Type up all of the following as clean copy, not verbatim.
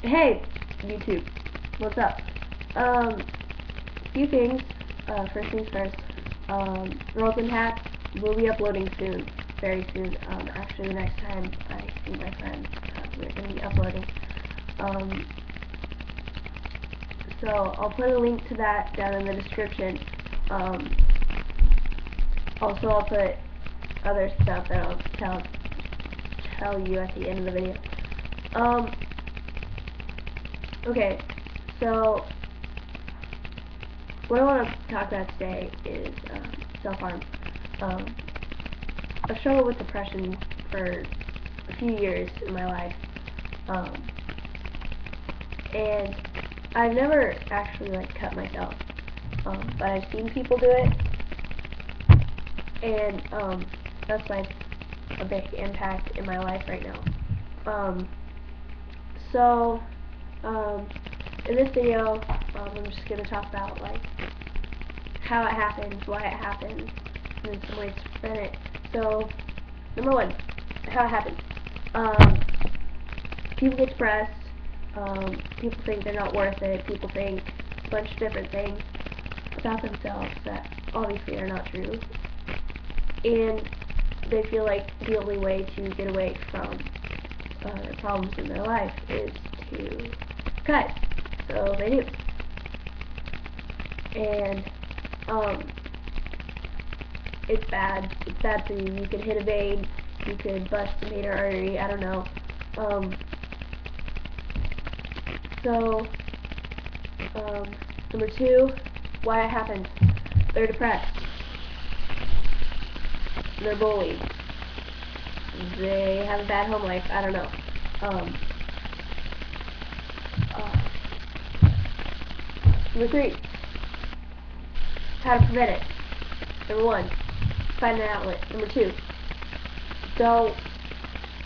Hey, YouTube, what's up? Few things. First things first. Girls and Hats will be uploading soon, very soon. Actually, the next time I see my friends, we're going to be uploading. So I'll put a link to that down in the description. Also, I'll put other stuff that I'll tell you at the end of the video. Okay, so what I want to talk about today is self-harm. I've struggled with depression for a few years in my life, and I've never actually cut myself, but I've seen people do it, and that's a big impact in my life right now. In this video, I'm just going to talk about how it happens, why it happens, and then some ways to prevent it. So, number one, how it happens. People get depressed. People think they're not worth it. People think a bunch of different things about themselves that obviously are not true. And they feel like the only way to get away from the problems in their life is to cut. So they do. And it's bad. It's bad for you. You could hit a vein. You could bust a major artery. I don't know. Number two, why it happens. They're depressed. They're bullied. They have a bad home life. I don't know. Number three, how to prevent it. Number one, find an outlet. Number two, don't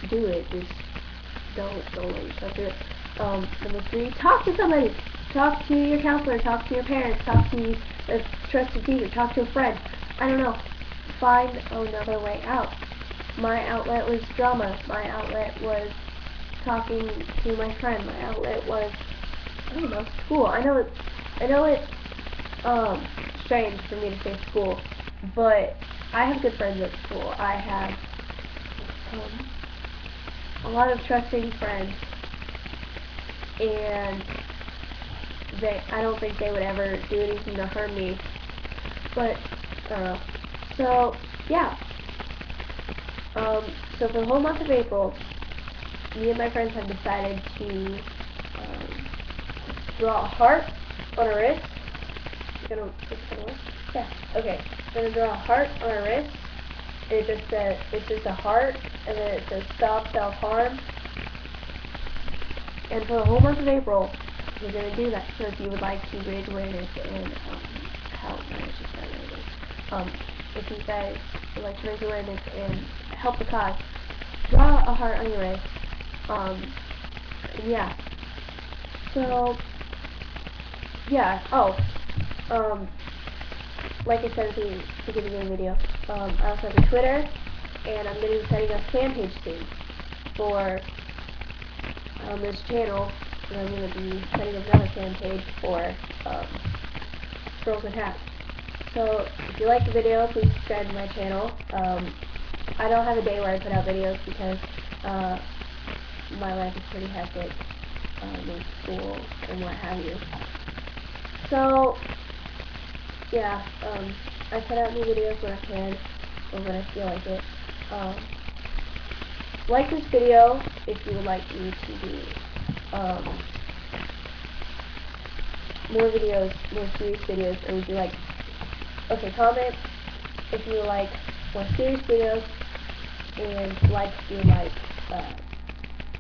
do it. Just don't let yourself do it. Number three, talk to somebody. Talk to your counselor. Talk to your parents. Talk to a trusted teacher. Talk to a friend. I don't know. Find another way out. My outlet was drama. My outlet was talking to my friend. My outlet was, I don't know, school. I know it's strange for me to say school, but I have good friends at school. I have a lot of trusting friends, and I don't think they would ever do anything to harm me. But I don't know. So yeah. So for the whole month of April, me and my friends have decided to draw a heart on our wrist. It's gonna work? Yeah. Okay. We're gonna draw a heart on our wrist. It's just a heart, and then it says stop self-harm. And for the whole month of April, we're gonna do that. So if you would like to raise awareness and help, if you guys would like to raise awareness and help the cause, draw a heart on your wrist. Yeah. So, yeah. Like I said at the beginning of the video, I also have a Twitter, and I'm going to be setting up a fan page soon for this channel, and I'm going to be setting up another fan page for Girls and Hats. So, if you like the video, please subscribe to my channel. I don't have a day where I put out videos because my life is pretty hectic in school and what have you. So, yeah, I put out new videos when I can, or when I feel like it. Like this video if you would like me to do more videos, more serious videos, or would you like, comment if you would like more serious videos, and like if you would like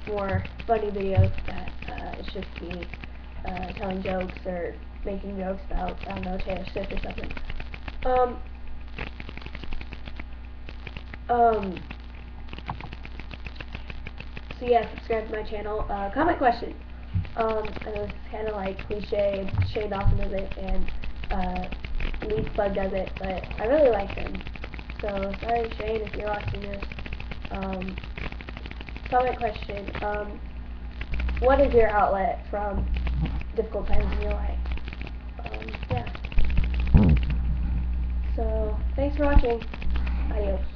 more funny videos that it's just me telling jokes or making jokes about, I don't know, Taylor Swift or something. So yeah, subscribe to my channel. Comment question. I know it's kind of cliche, and Shane Dawson does it, and Leaf Bug does it, but I really like them. So sorry, Shane, if you're watching this. Comment question. what is your outlet from difficult times in your life? Yeah. So, thanks for watching. Adios.